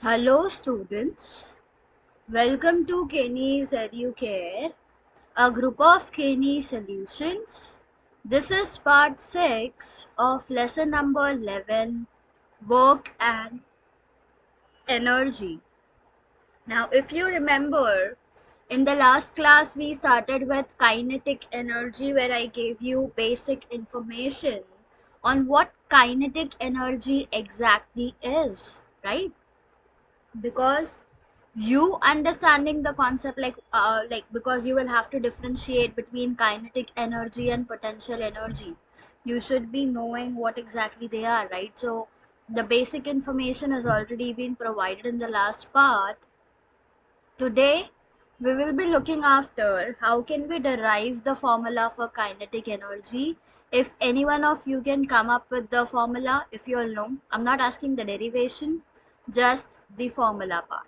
Hello students, welcome to KENE'S Educare, a group of KENE solutions. This is part 6 of lesson number 11, work and energy. Now if you remember, in the last class we started with kinetic energy where I gave you basic information on what kinetic energy exactly is, right? Because you understanding the concept because you will have to differentiate between kinetic energy and potential energy, you should be knowing what exactly they are, right? So the basic information has already been provided in the last part. Today we will be looking after how can we derive the formula for kinetic energy. If any one of you can come up with the formula, if you all know, I'm not asking the derivation, just the formula part.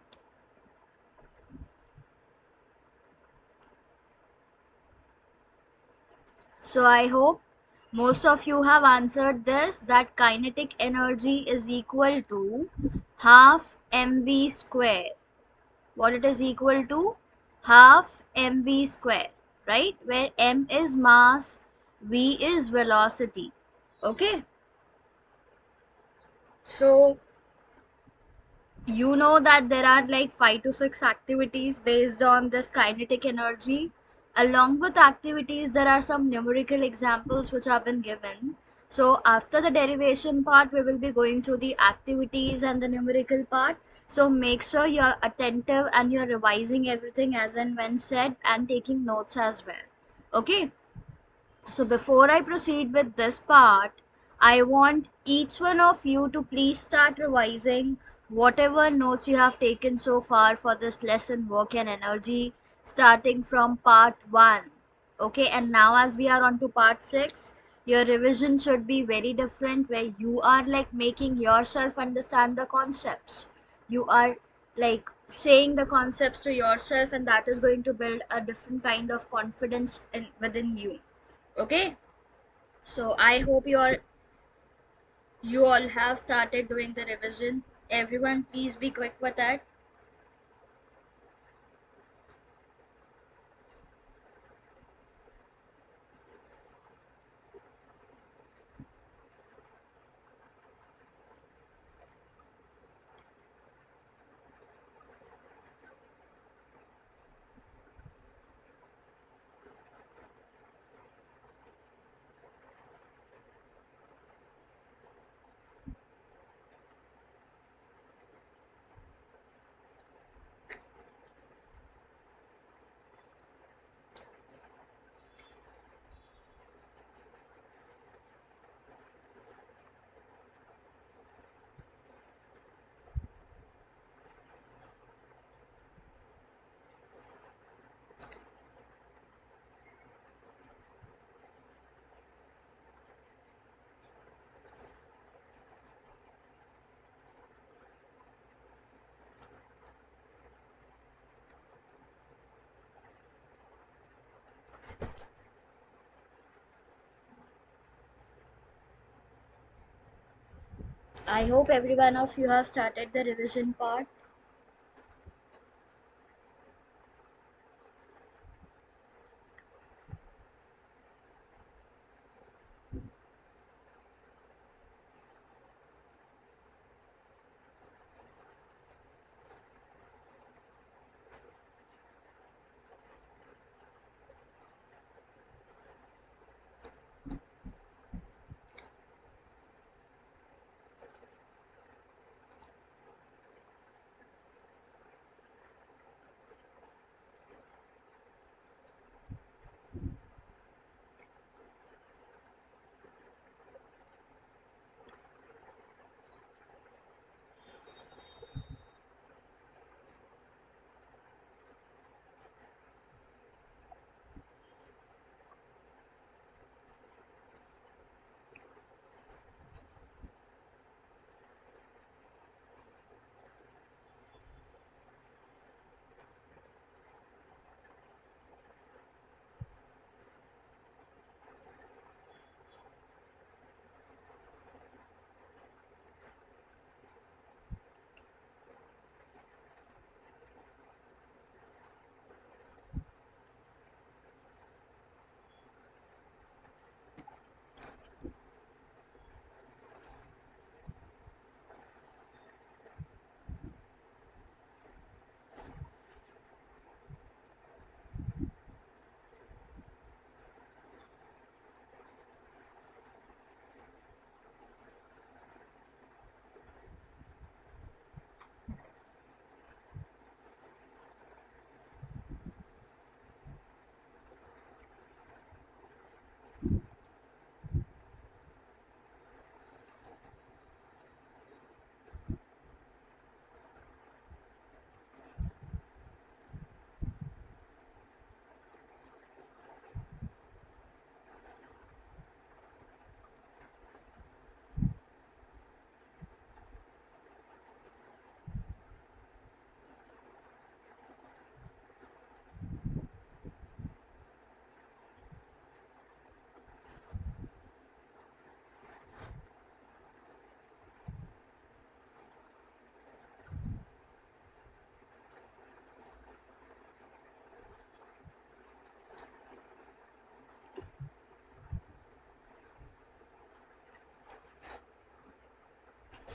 So I hope most of you have answered this, that kinetic energy is equal to half mv square. What it is equal to? Half mv square, right? Where m is mass, v is velocity. Okay. So you know that there are like 5 to 6 activities based on this kinetic energy. Along with activities, there are some numerical examples which have been given. So after the derivation part, we will be going through the activities and the numerical part. So make sure you're attentive and you're revising everything as and when said and taking notes as well. Okay. So before I proceed with this part, I want each one of you to please start revising whatever notes you have taken so far for this lesson, work and energy, starting from part 1. Okay, and now as we are on to part 6, your revision should be very different, where you are like making yourself understand the concepts. You are like saying the concepts to yourself, and that is going to build a different kind of confidence within you. Okay, so I hope you all have started doing the revision. Everyone please be quick with that. I hope every one of you have started the revision part.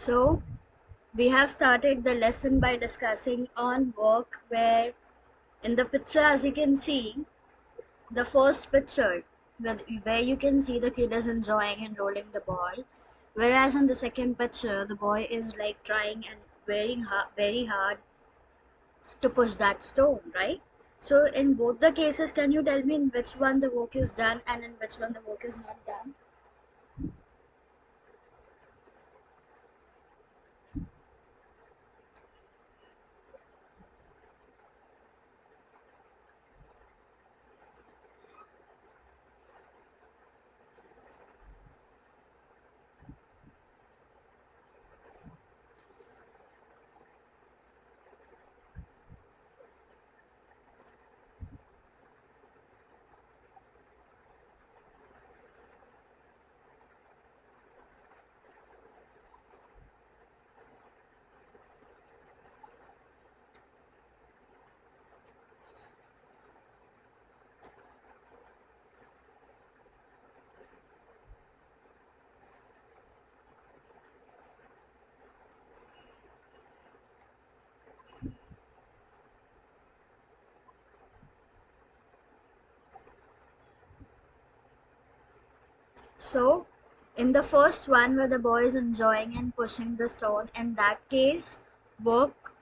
So we have started the lesson by discussing on work, where in the picture, as you can see, the first picture where you can see the kid is enjoying and rolling the ball, whereas in the second picture the boy is like trying and very hard to push that stone, right? So in both the cases, can you tell me in which one the work is done and in which one the work is not done? So in the first one where the boy is enjoying and pushing the stone, in that case work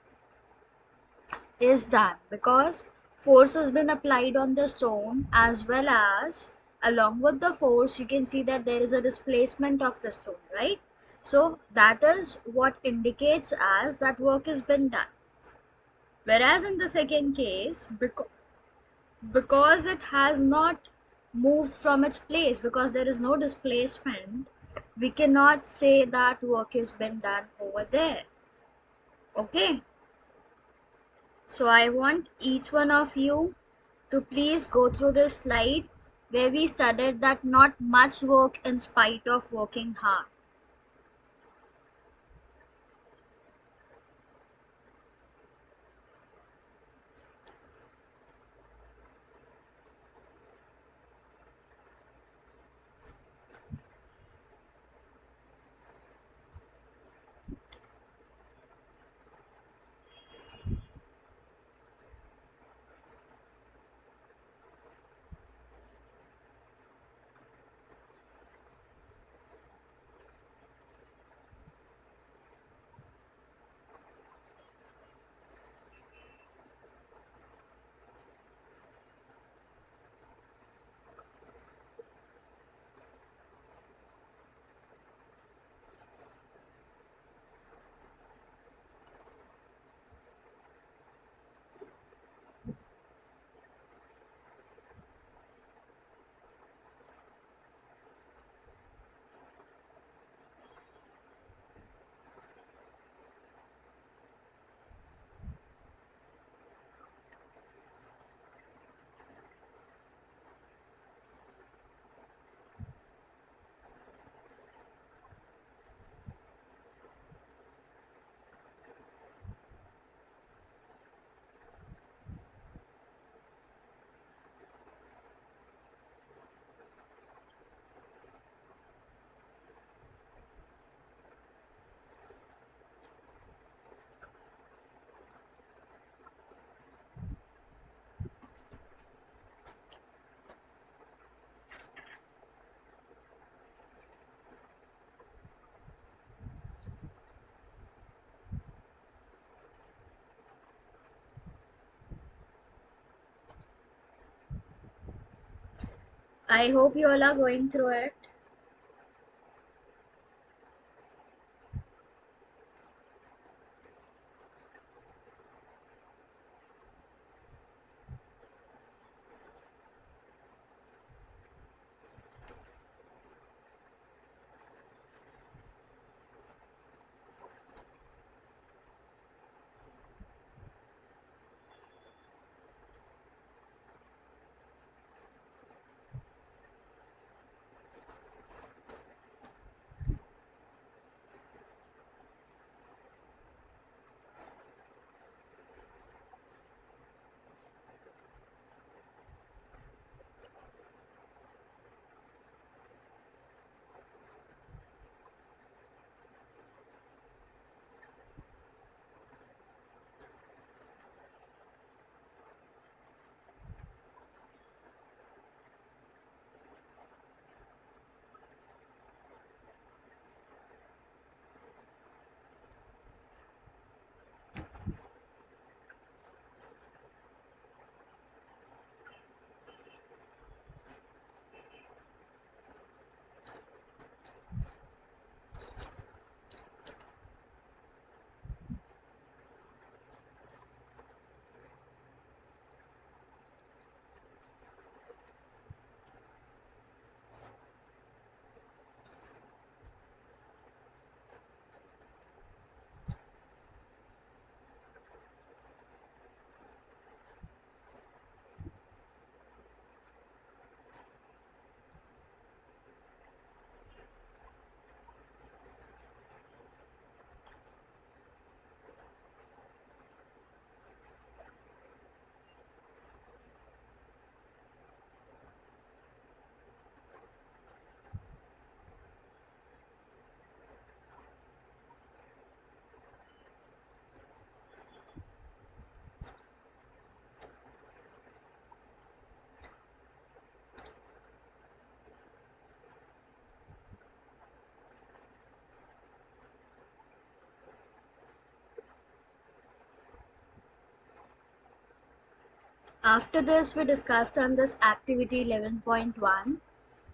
is done because force has been applied on the stone, as well as along with the force you can see that there is a displacement of the stone, right? So that is what indicates as that work has been done. Whereas in the second case, because it has not moved from its place, because there is no displacement, we cannot say that work has been done over there. Okay, so I want each one of you to please go through this slide where we studied that not much work in spite of working hard. I hope you all are going through it. After this, we discussed on this activity 11.1.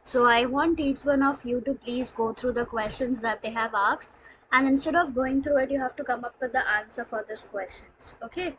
So I want each one of you to please go through the questions that they have asked, and instead of going through it, you have to come up with the answer for these questions. Okay.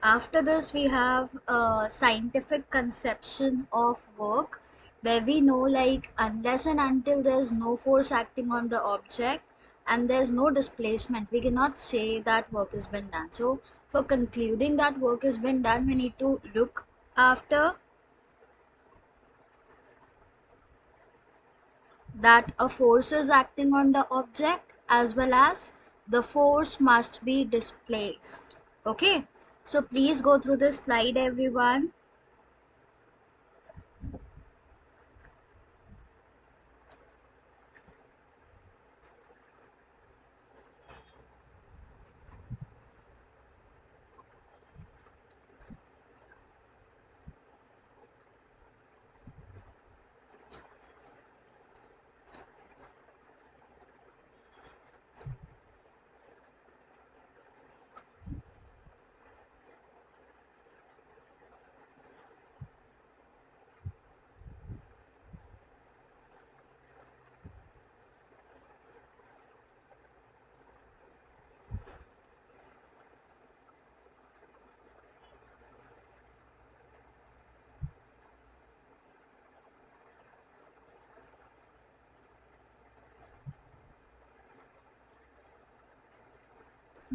After this, we have a scientific conception of work, where we know like unless and until there's no force acting on the object and there's no displacement, we cannot say that work has been done. So for concluding that work has been done, we need to look after that a force is acting on the object as well as the force must be displaced. Okay, so please go through this slide, everyone.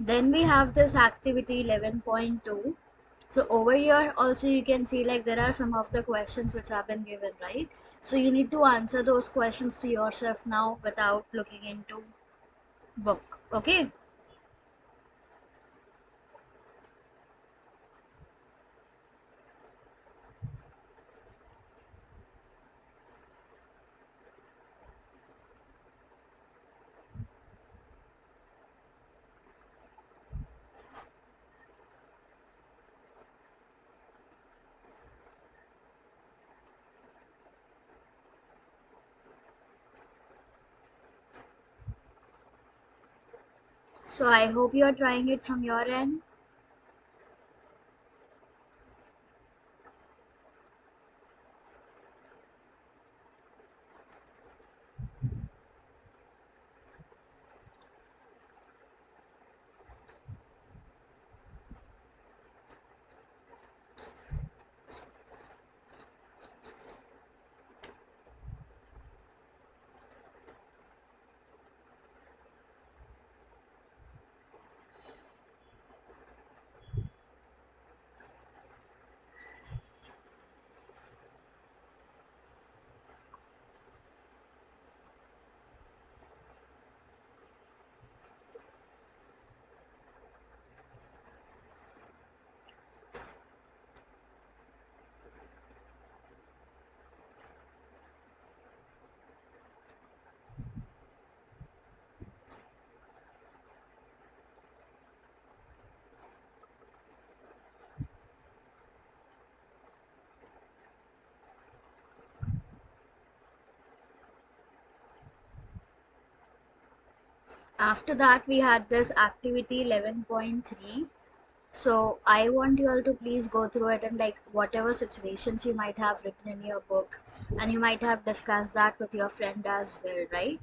Then we have this activity 11.2. So over here also you can see like there are some of the questions which have been given, right? So you need to answer those questions to yourself now without looking into book. Okay. So I hope you are trying it from your end. After that we had this activity 11.3. So I want you all to please go through it and like whatever situations you might have written in your book, and you might have discussed that with your friend as well, right?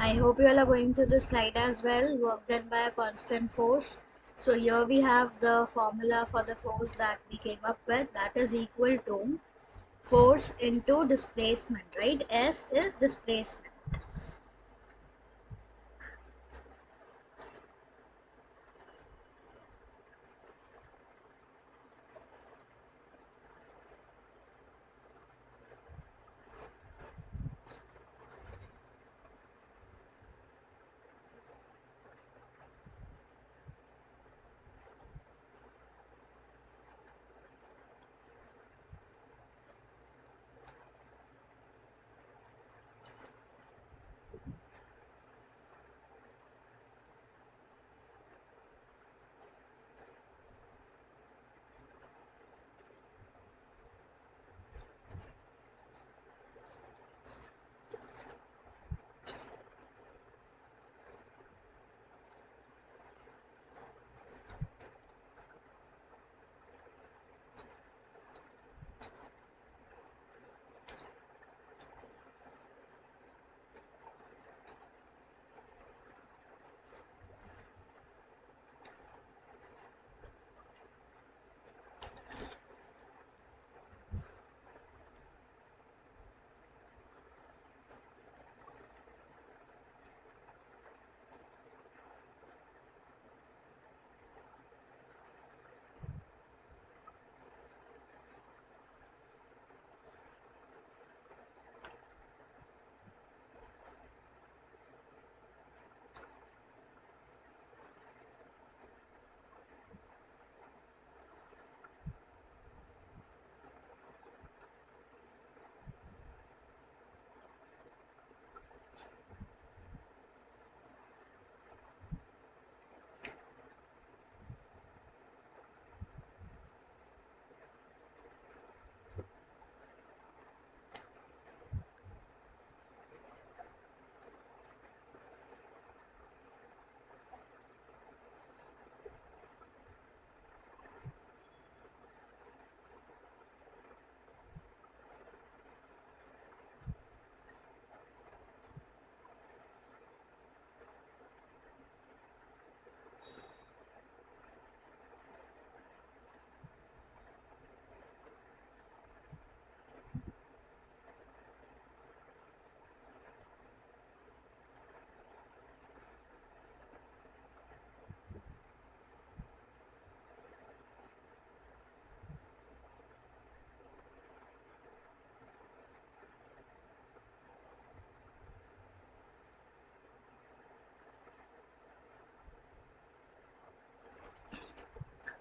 I hope you all are going through the slide as well. Work done by a constant force. So here we have the formula for the force that we came up with, that is equal to force into displacement, right? S is displacement.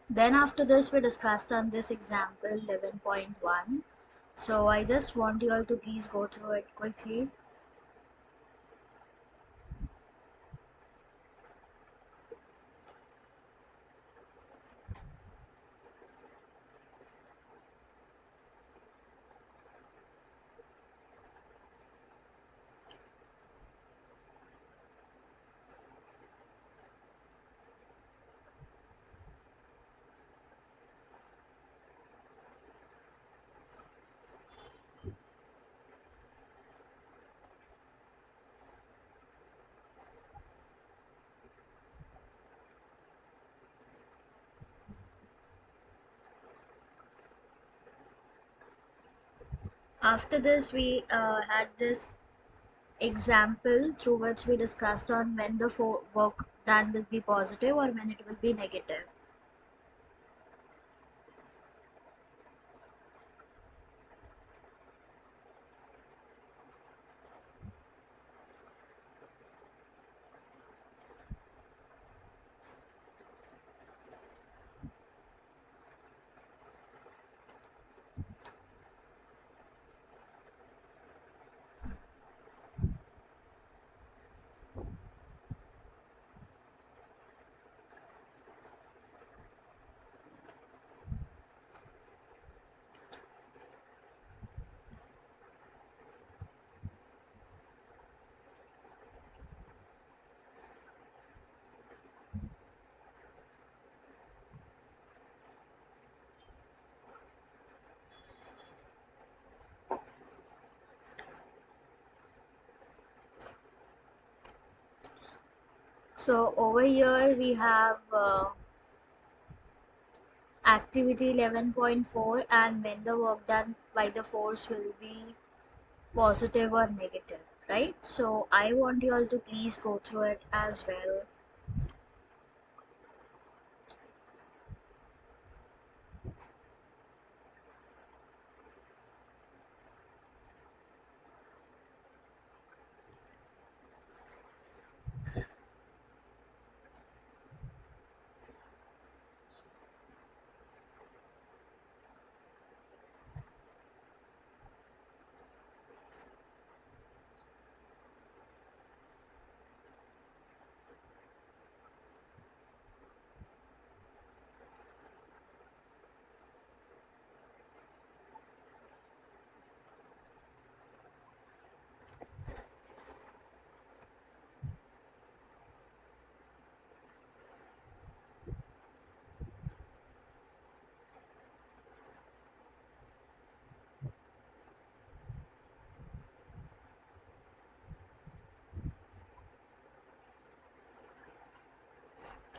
Then after this we discussed on this example 11.1. So I just want you all to please go through it quickly. After this we had this example through which we discussed on when the work done will be positive or when it will be negative. So over here we have activity 11.4, and when the work done by the force will be positive or negative, right? So I want you all to please go through it as well.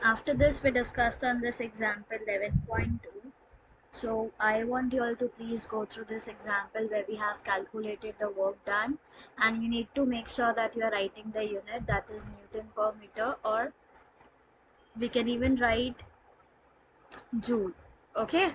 After this, we discussed on this example 11.2. So I want you all to please go through this example where we have calculated the work done, and you need to make sure that you are writing the unit, that is Newton per meter, or we can even write Joule. Okay.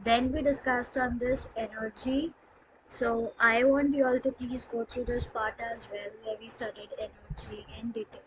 Then we discussed on this energy. So I want you all to please go through this part as well where we studied energy in detail.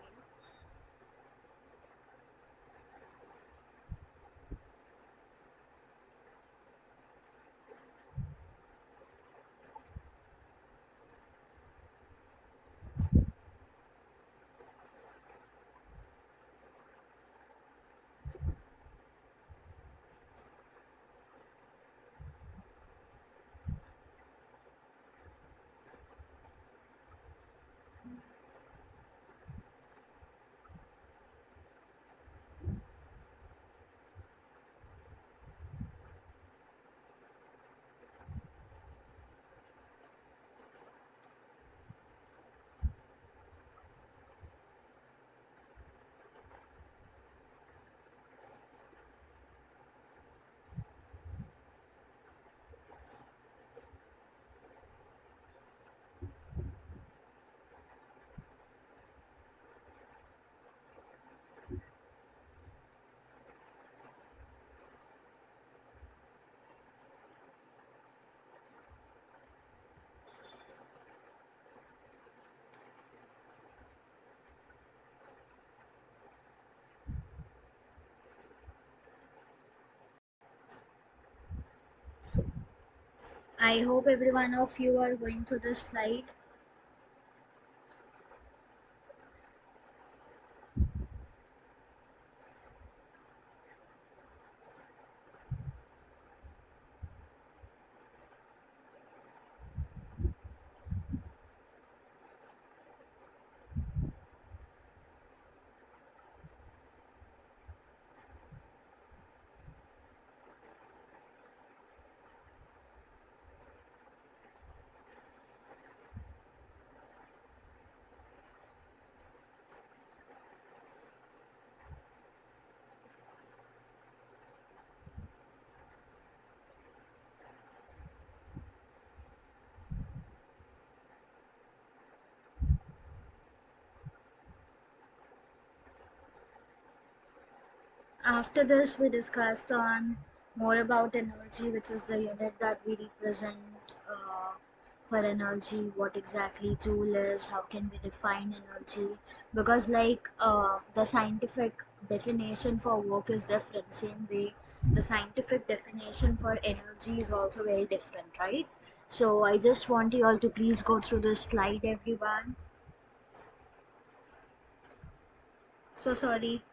I hope every one of you are going through this slide. After this, we discussed on more about energy, which is the unit that we represent for energy, what exactly joule is, how can we define energy, because the scientific definition for work is different. Same way, the scientific definition for energy is also very different, right? So I just want you all to please go through this slide, everyone. So sorry.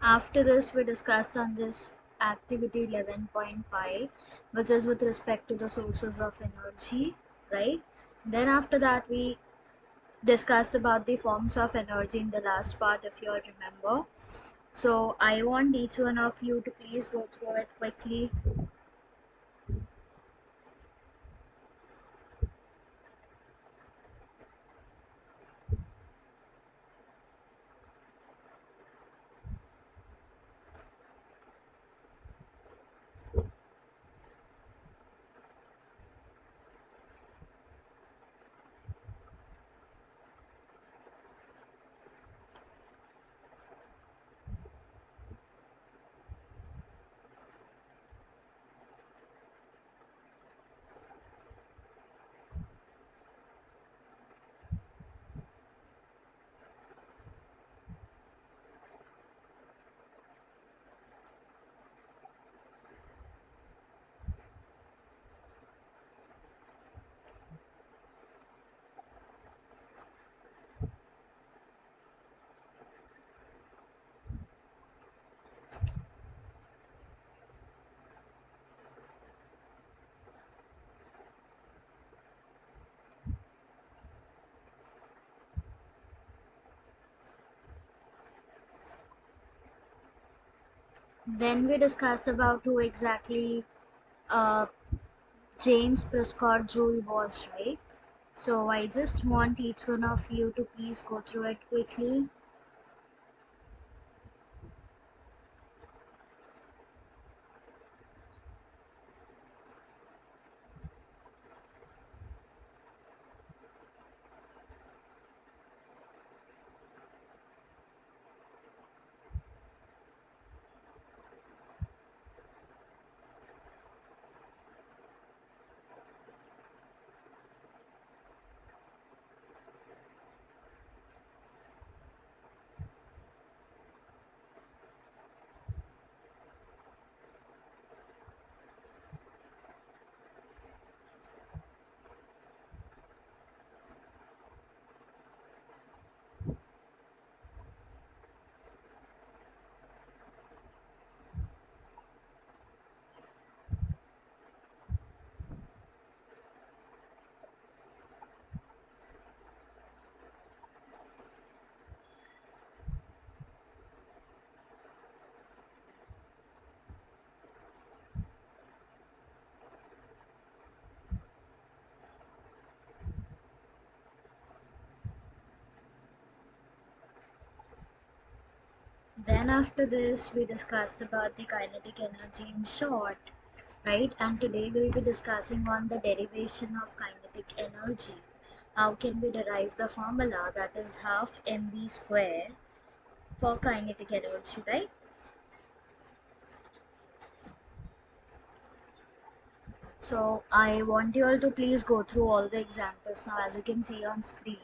After this, we discussed on this activity 11.5, which is with respect to the sources of energy, right? Then after that, we discussed about the forms of energy in the last part, if you all remember. So I want each one of you to please go through it quickly. Then we discussed about who exactly uh, James Prescott Joule was, right? So I just want each one of you to please go through it quickly. Then after this, we discussed about the kinetic energy in short, right? And today we'll be discussing on the derivation of kinetic energy. How can we derive the formula that is half mv square for kinetic energy, right? So I want you all to please go through all the examples. Now as you can see on screen,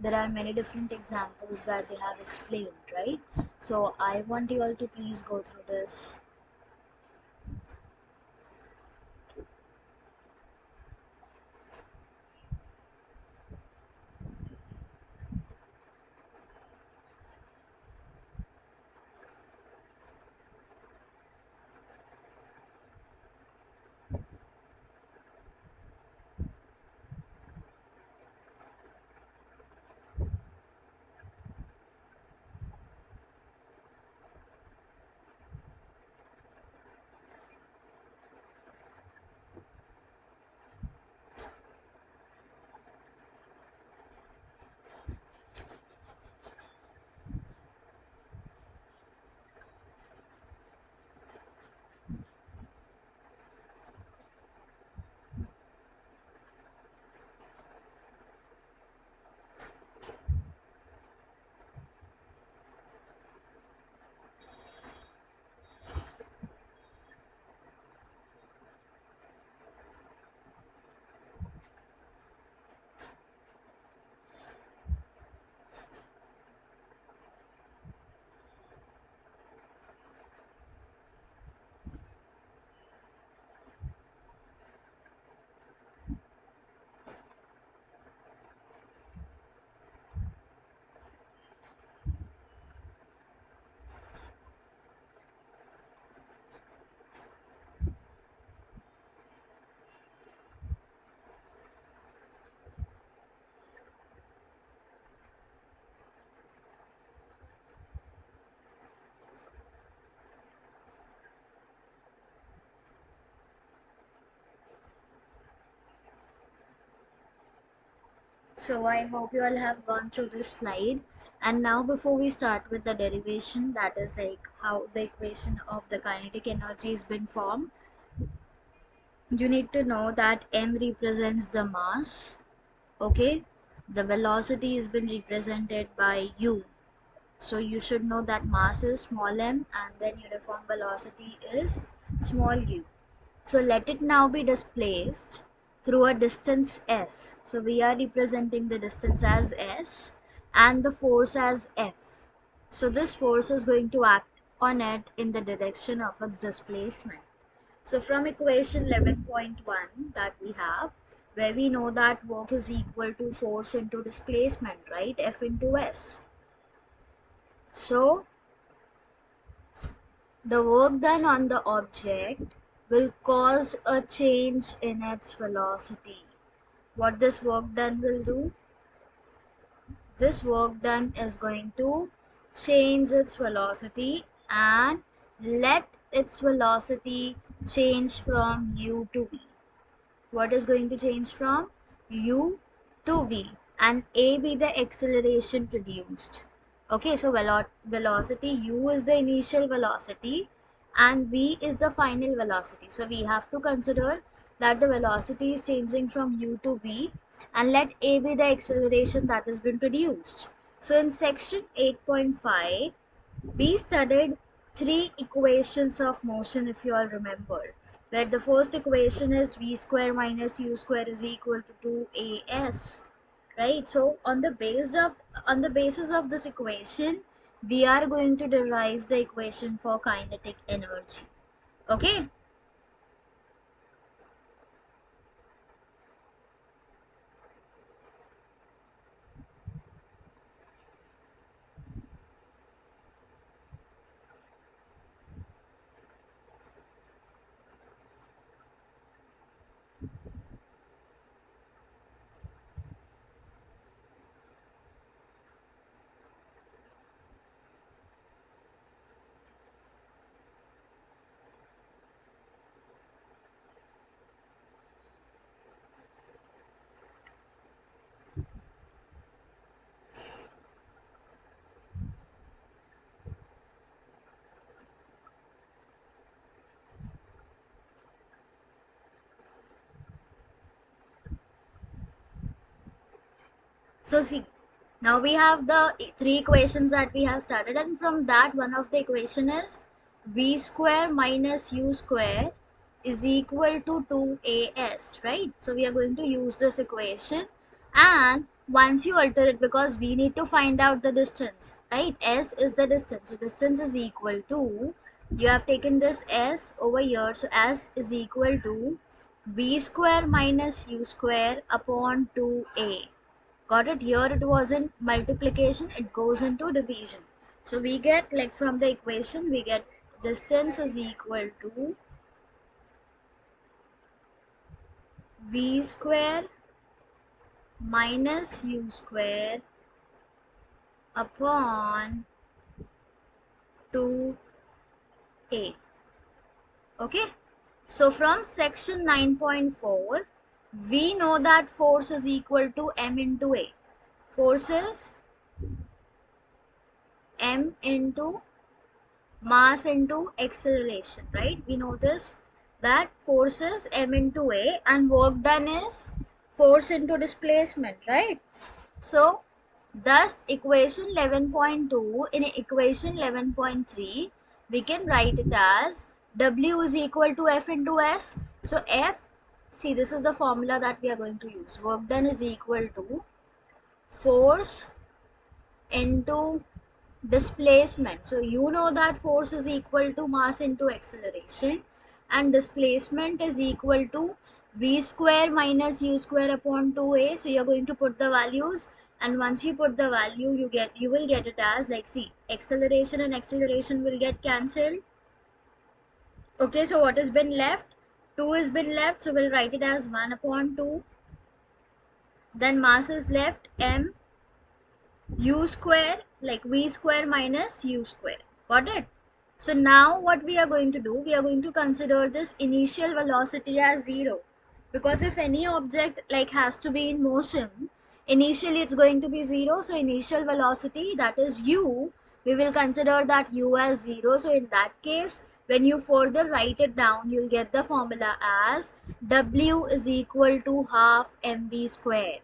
there are many different examples that they have explained, right? So I want you all to please go through this. So I hope you all have gone through this slide. And now before we start with the derivation, that is like how the equation of the kinetic energy has been formed, you need to know that m represents the mass, okay? The velocity has been represented by u. So you should know that mass is small m and then uniform velocity is small u. So let it now be displaced through a distance s. So we are representing the distance as s and the force as F. So this force is going to act on it in the direction of its displacement. So from equation 11.1 that we have, where we know that work is equal to force into displacement, right? F into S. So the work done on the object will cause a change in its velocity. What this work done will do? This work done is going to change its velocity and let its velocity change from u to v. What is going to change from u to v, and a be the acceleration produced. Okay, so velocity u is the initial velocity and v is the final velocity. So we have to consider that the velocity is changing from u to v, and let a be the acceleration that has been produced. So in section 8.5 we studied three equations of motion, if you all remember, where the first equation is v square minus u square is equal to 2as, right? So on the basis of this equation, we are going to derive the equation for kinetic energy. Okay. So see, now we have the three equations that we have started, and from that one of the equation is v square minus u square is equal to 2as, right? So we are going to use this equation, and once you alter it, because we need to find out the distance, right? S is the distance, so distance is equal to, you have taken this s over here, so s is equal to v square minus u square upon 2a. Got it? Here it wasn't multiplication, it goes into division. So we get, like, from the equation we get distance is equal to v square minus u square upon 2a. Okay, so from section 9.4 we know that force is equal to m into a. Force is m into mass into acceleration, right? We know this, that force is m into a and work done is force into displacement, right? So thus equation 11.2, in equation 11.3 we can write it as w is equal to f into s. So f, see, this is the formula that we are going to use. Work done is equal to force into displacement. So you know that force is equal to mass into acceleration, and displacement is equal to v square minus u square upon 2a. So you're going to put the values, and once you put the value, you will get it as, like, see, acceleration and acceleration will get cancelled. Okay, so what has been left? 2 has been left, so we'll write it as 1 upon 2. Then mass is left m u square, like v square minus u square. Got it? So now what we are going to do, we are going to consider this initial velocity as 0, because if any object, like, has to be in motion, initially it's going to be 0. So initial velocity, that is u, we will consider that u as 0. So in that case, when you further write it down, you'll get the formula as w is equal to half mv square.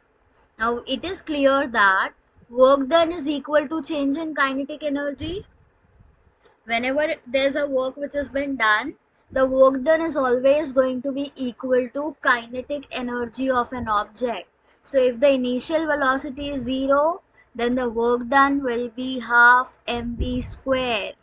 Now it is clear that work done is equal to change in kinetic energy. Whenever there's a work which has been done, the work done is always going to be equal to kinetic energy of an object. So if the initial velocity is 0, then the work done will be half mv square.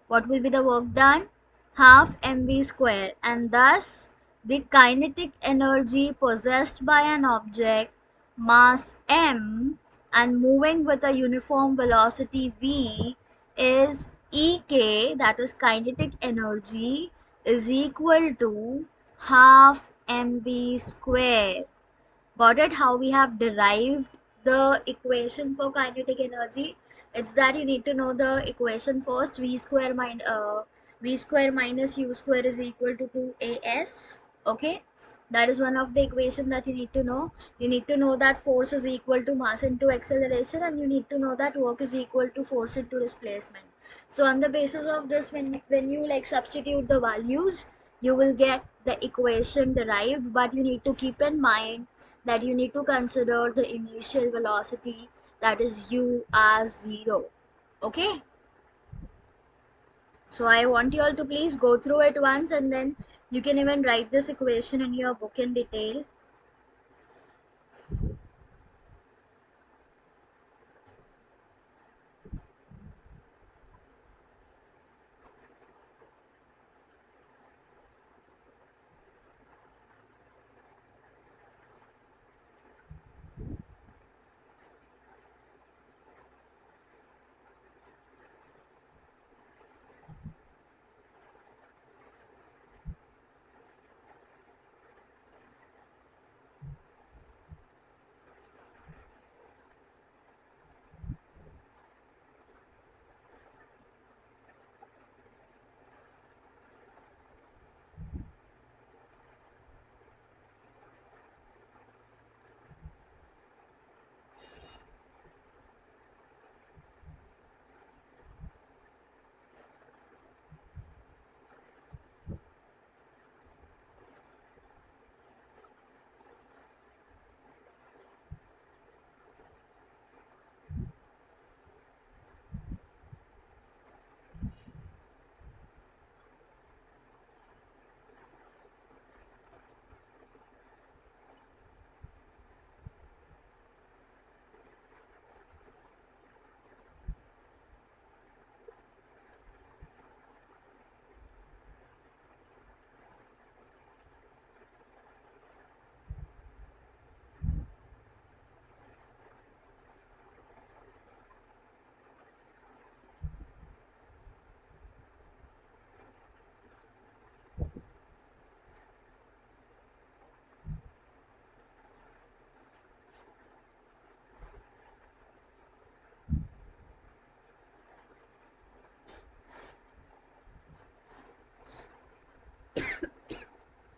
What will be the work done? Half mv square, and thus the kinetic energy possessed by an object mass m and moving with a uniform velocity v is ek, that is kinetic energy, is equal to half mv square. Got it? How we have derived the equation for kinetic energy? It's that you need to know the equation first. V square V square minus U square is equal to 2AS. Okay, that is one of the equation that you need to know. You need to know that force is equal to mass into acceleration, and you need to know that work is equal to force into displacement. So on the basis of this, when you like substitute the values, you will get the equation derived, but you need to keep in mind that you need to consider the initial velocity, that is U as 0. Okay, so I want you all to please go through it once, and then you can even write this equation in your book in detail.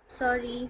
Sorry.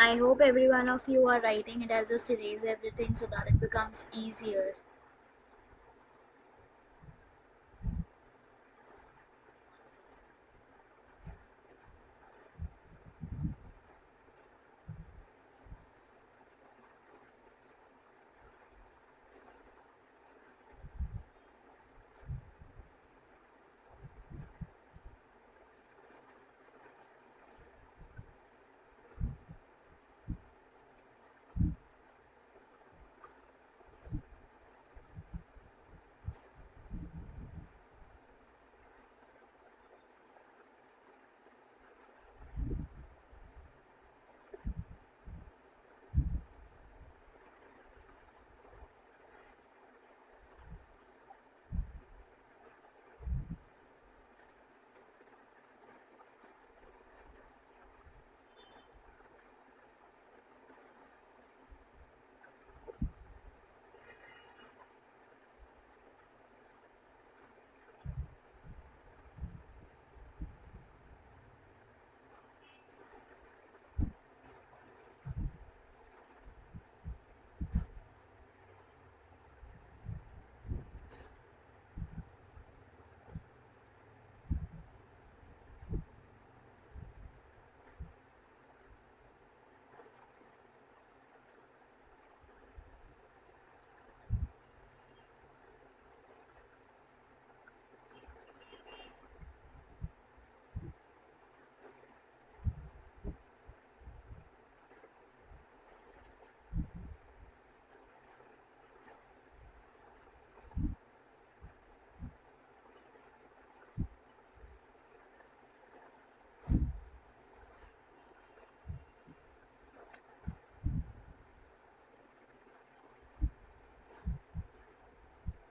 I hope every one of you are writing it. I'll just erase everything so that it becomes easier.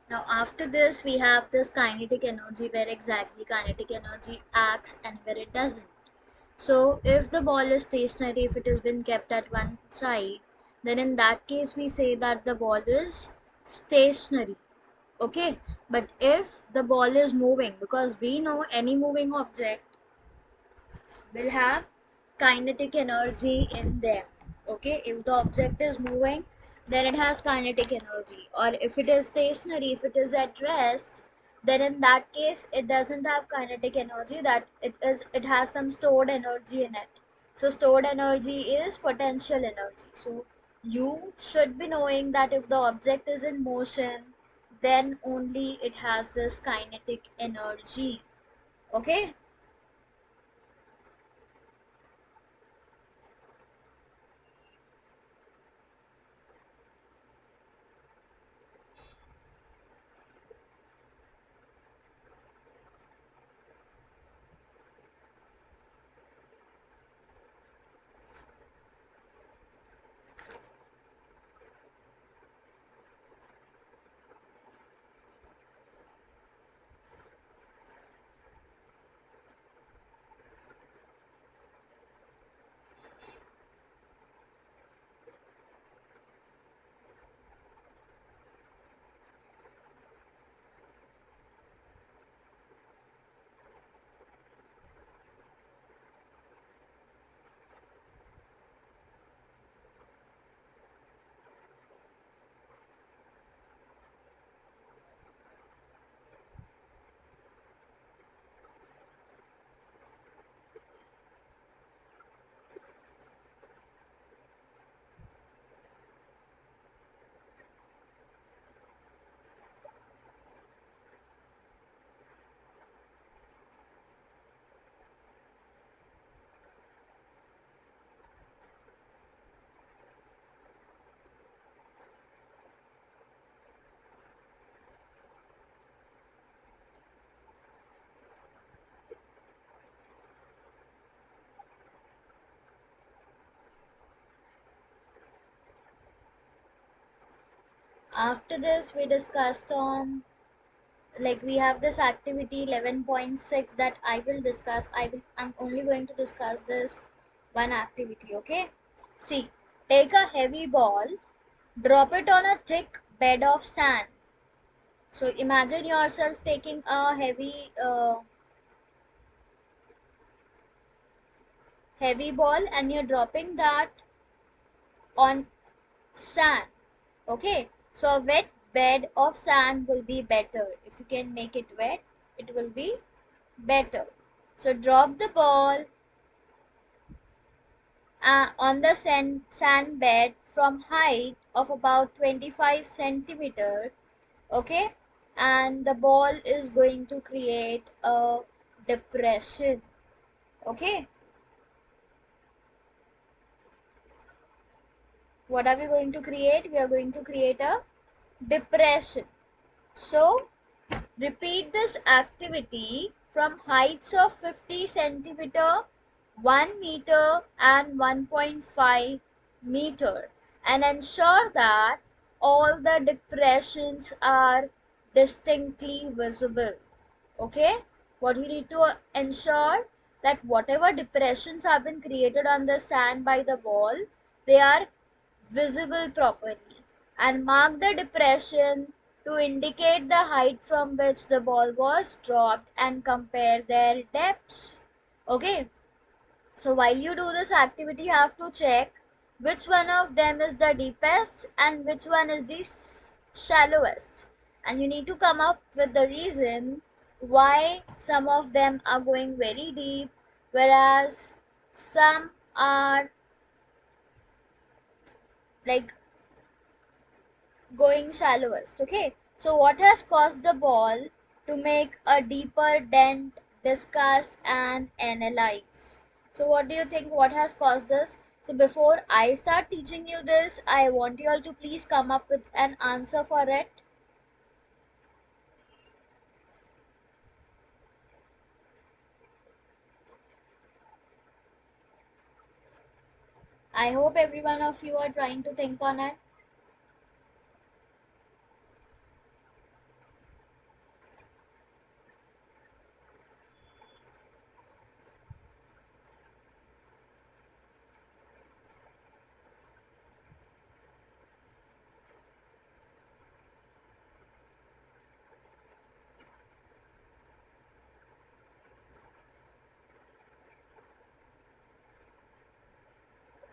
Now after this we have this kinetic energy, where exactly kinetic energy acts and where it doesn't. So if the ball is stationary, if it has been kept at one side, then in that case we say that the ball is stationary. Okay, but if the ball is moving, because we know any moving object will have kinetic energy in them. Okay, if the object is moving, then it has kinetic energy, or if it is stationary, if it is at rest, then in that case it doesn't have kinetic energy, that it has some stored energy in it. So stored energy is potential energy. So you should be knowing that if the object is in motion, then only it has this kinetic energy. Okay. After this we discussed on, like, we have this activity 11.6 that I will discuss. I'm only going to discuss this one activity. Okay, see, take a heavy ball, drop it on a thick bed of sand. So imagine yourself taking a heavy ball and you're dropping that on sand. Okay, so a wet bed of sand will be better. If you can make it wet, it will be better. So drop the ball on the sand bed from height of about 25 centimeter. Okay, and the ball is going to create a depression. Okay, what are we going to create? We are going to create a depression. So repeat this activity from heights of 50 centimeter, 1 meter and 1.5 meter, and ensure that all the depressions are distinctly visible. Okay, what you need to ensure, that whatever depressions have been created on the sand by the ball, they are visible properly, and mark the depression to indicate the height from which the ball was dropped and compare their depths. Okay, so while you do this activity, you have to check which one of them is the deepest and which one is the shallowest, and you need to come up with the reason why some of them are going very deep whereas some are like going shallowest. Okay, so what has caused the ball to make a deeper dent? Discuss and analyze. So what do you think, what has caused this? So before I start teaching you this, I want you all to please come up with an answer for it. I hope every one of you are trying to think on it.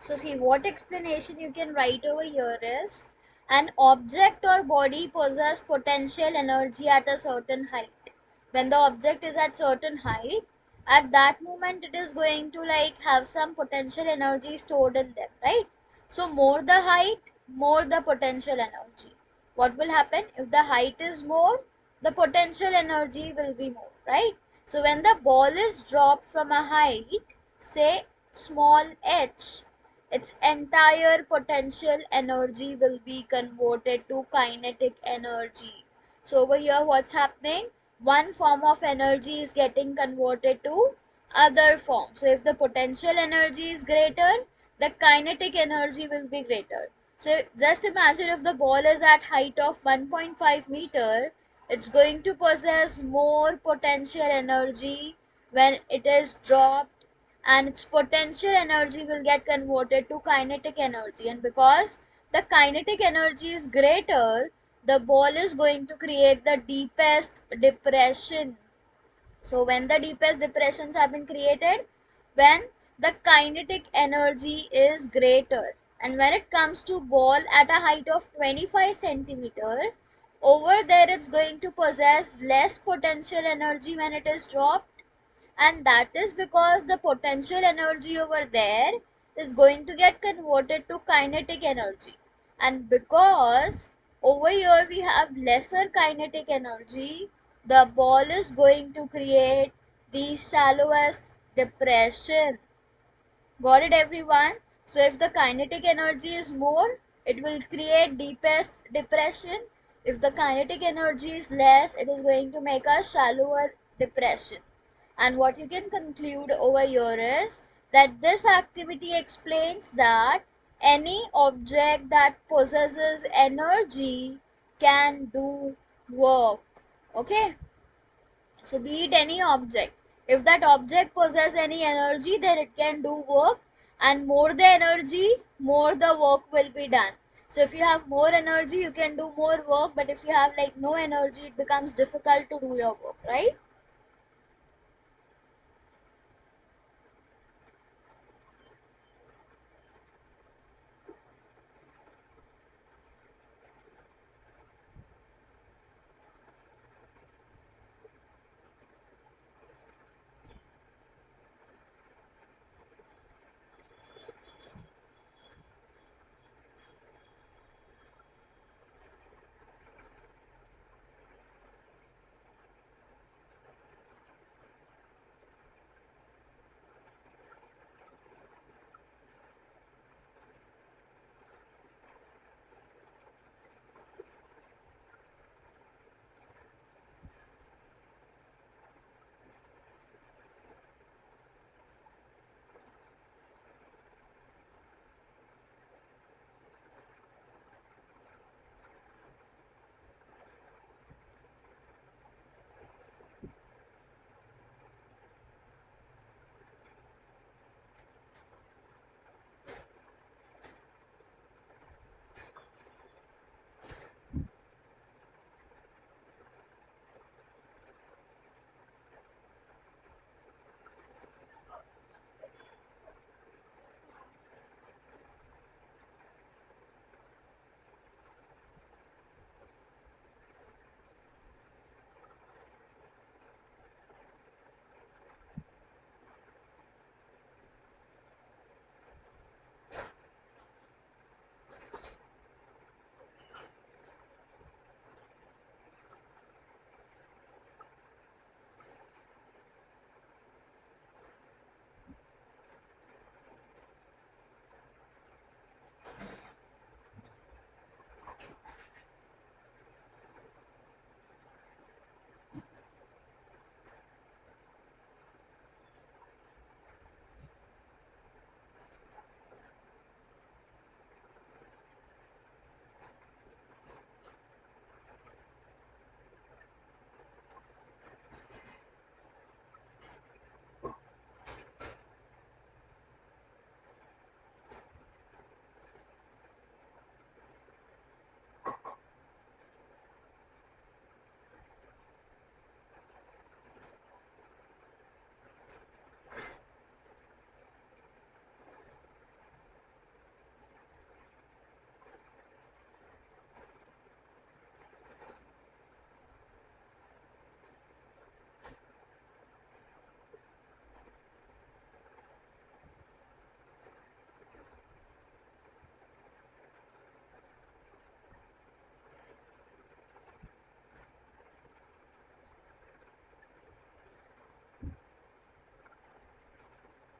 So see, what explanation you can write over here is an object or body possess potential energy at a certain height. When the object is at certain height, at that moment it is going to like have some potential energy stored in them, right? So more the height, more the potential energy. What will happen if the height is more, the potential energy will be more, right? So when the ball is dropped from a height, say small h, its entire potential energy will be converted to kinetic energy. So over here what's happening? One form of energy is getting converted to other form. So if the potential energy is greater, the kinetic energy will be greater. So just imagine if the ball is at height of 1.5 meter, it's going to possess more potential energy when it is dropped, and its potential energy will get converted to kinetic energy, and because the kinetic energy is greater, the ball is going to create the deepest depression. So when the deepest depressions have been created, when the kinetic energy is greater, and when it comes to ball at a height of 25 centimeter, over there it's going to possess less potential energy when it is dropped, and that is because the potential energy over there is going to get converted to kinetic energy, and because over here we have lesser kinetic energy, the ball is going to create the shallowest depression. Got it, everyone? So if the kinetic energy is more, it will create deepest depression. If the kinetic energy is less, it is going to make a shallower depression. And what you can conclude over here is that this activity explains that any object that possesses energy can do work. Okay, so be it any object, if that object possesses any energy, then it can do work, and more the energy, more the work will be done. So if you have more energy, you can do more work, but if you have like no energy, it becomes difficult to do your work, right?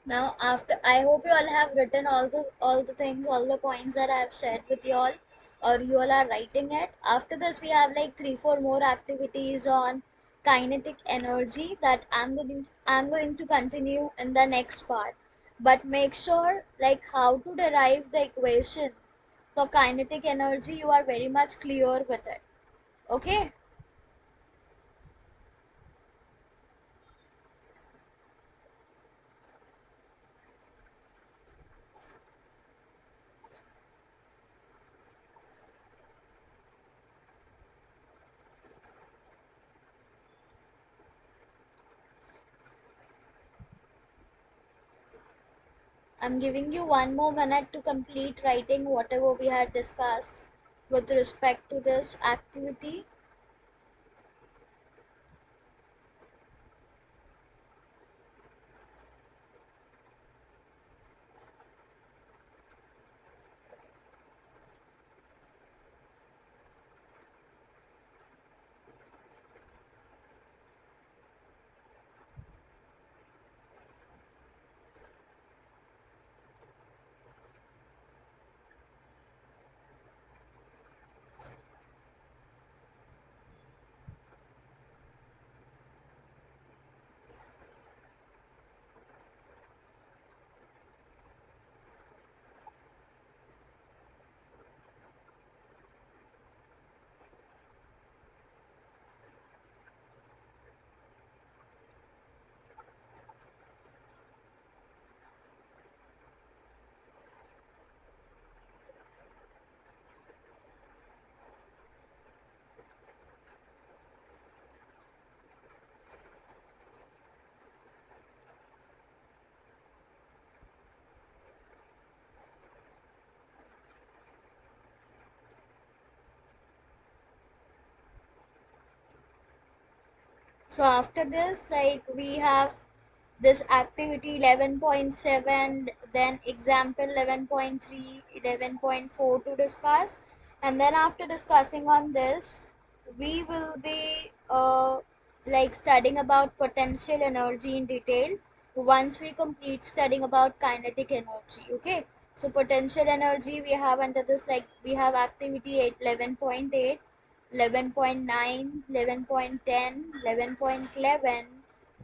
Now, after I hope you all have written all the things, all the points that I have shared with you all, or you all are writing it. After this, we have like 3 4 more activities on kinetic energy that I'm going to continue in the next part. But make sure like how to derive the equation for kinetic energy, you are very much clear with it. Okay. I'm giving you 1 more minute to complete writing whatever we had discussed with respect to this activity. So after this, like we have this activity 11.7, then example 11.3, 11.4 to discuss. And then after discussing on this, we will be like studying about potential energy in detail once we complete studying about kinetic energy. Okay. So potential energy we have under this, like we have activity 8, 11.8, 11.9, 11.10, 11.11,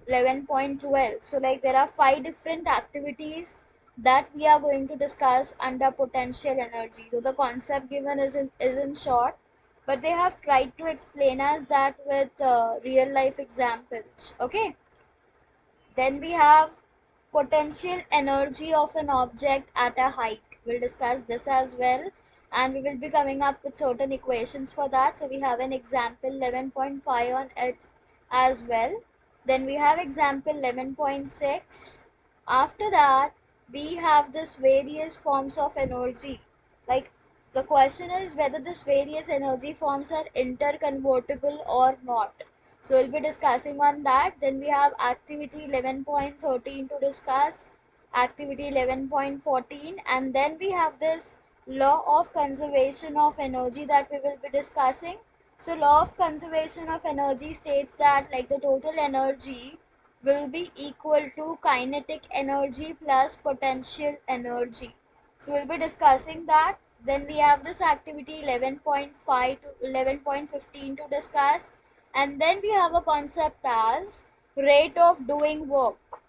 11.12. So like there are 5 different activities that we are going to discuss under potential energy. Though the concept given isn't short, but they have tried to explain us that with real life examples. Okay. Then we have potential energy of an object at a height. We'll discuss this as well, and we will be coming up with certain equations for that. So we have an example 11.5 on it as well. Then we have example 11.6. After that, we have this various forms of energy. Like the question is whether this various energy forms are interconvertible or not. So we'll be discussing on that. Then we have activity 11.13 to discuss, activity 11.14, and then we have this law of conservation of energy that we will be discussing. So law of conservation of energy states that like the total energy will be equal to kinetic energy plus potential energy. So we'll be discussing that. Then we have this activity 11.5 to 11.15 to discuss, and then we have a concept as rate of doing work.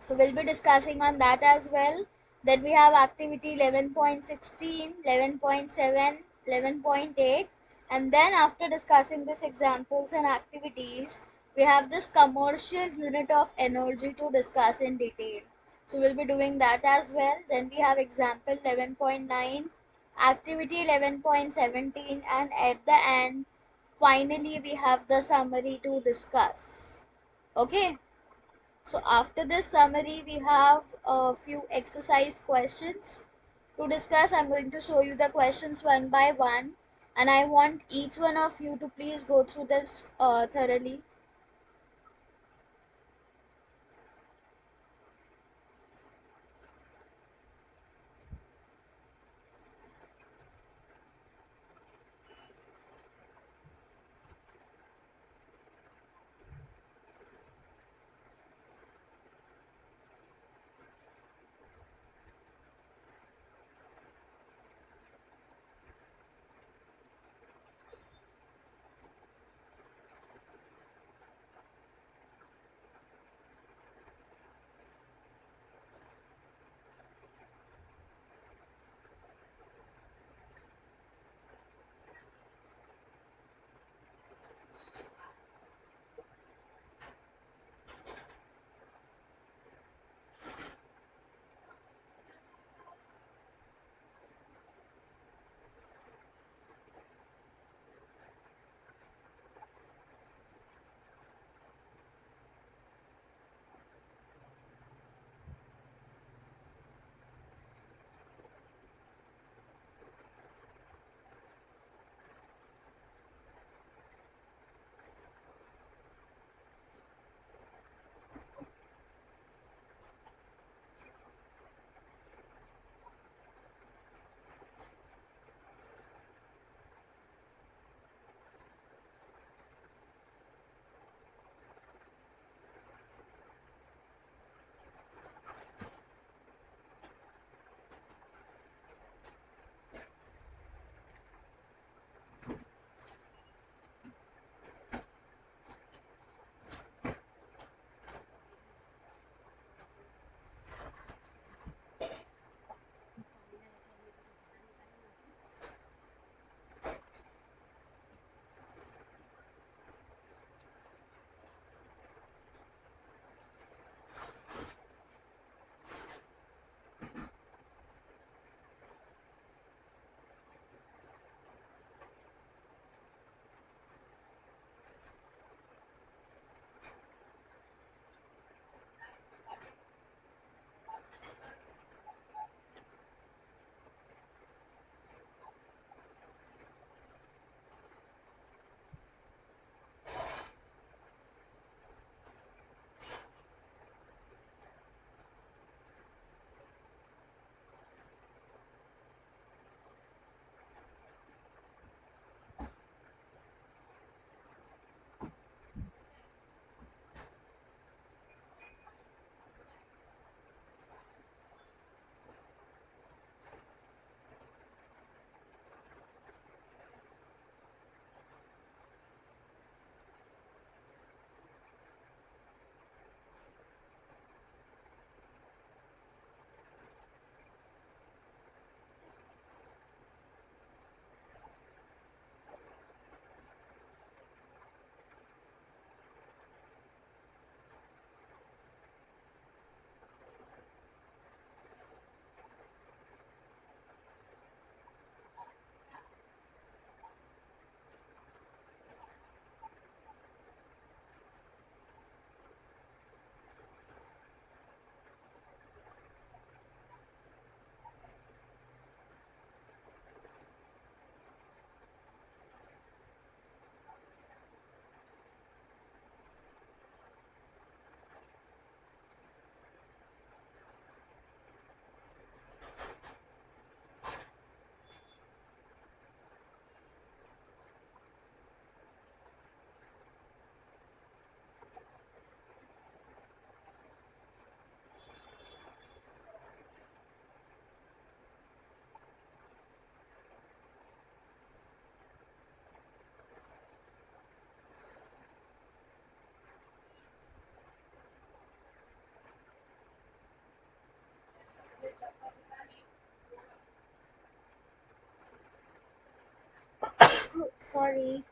So we'll be discussing on that as well. Then we have activity 11.16, 11.7, 11.8, and then after discussing these examples and activities, we have this commercial unit of energy to discuss in detail. So we'll be doing that as well. Then we have example 11.9, activity 11.17, and at the end, finally we have the summary to discuss. Okay. So after this summary, we have a few exercise questions to discuss. I'm going to show you the questions one by one, and I want each one of you to please go through this thoroughly. Sorry.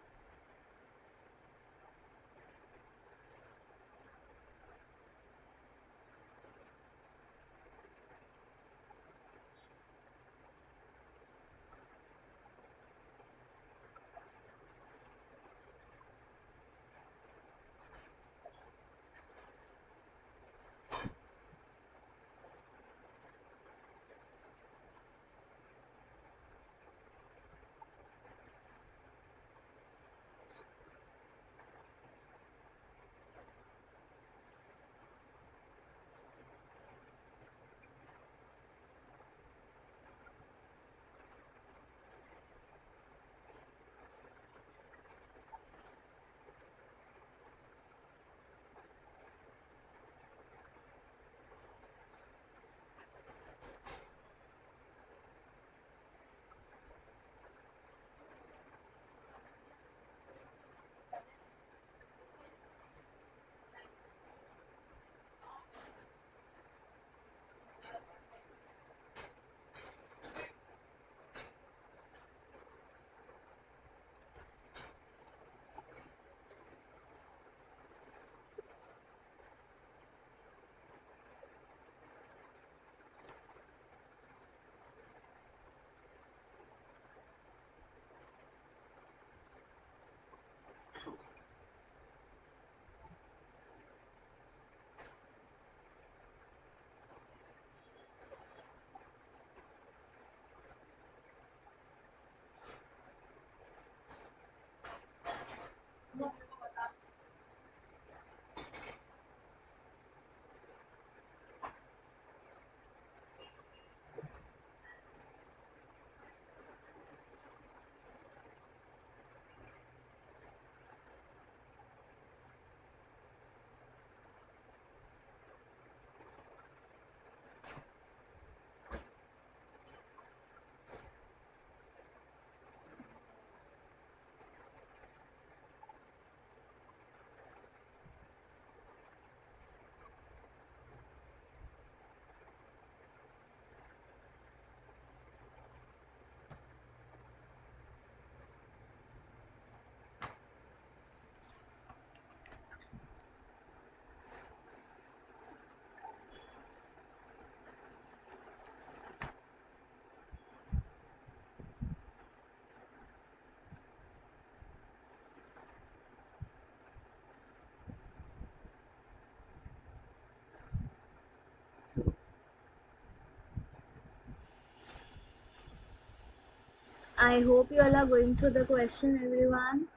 I hope you all are going through the question, everyone.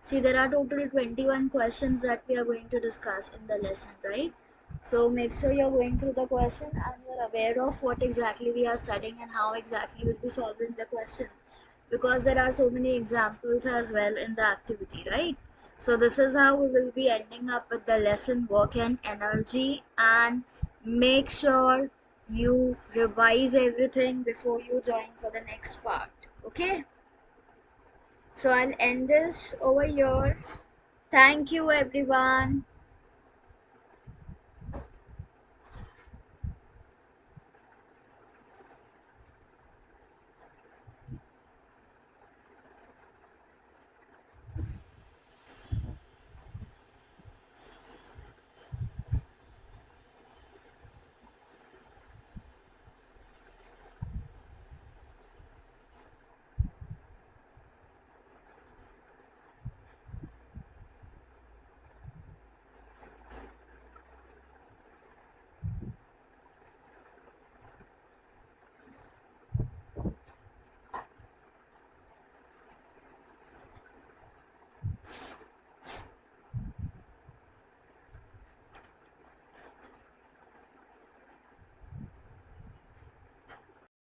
See, there are total 21 questions that we are going to discuss in the lesson, right? So make sure you're going through the question and you're aware of what exactly we are studying and how exactly we'll be solving the question. Because there are so many examples as well in the activity, right? So this is how we will be ending up with the lesson work and energy, and make sure you revise everything before you join for the next part. Okay? So I'll end this over here. Thank you everyone.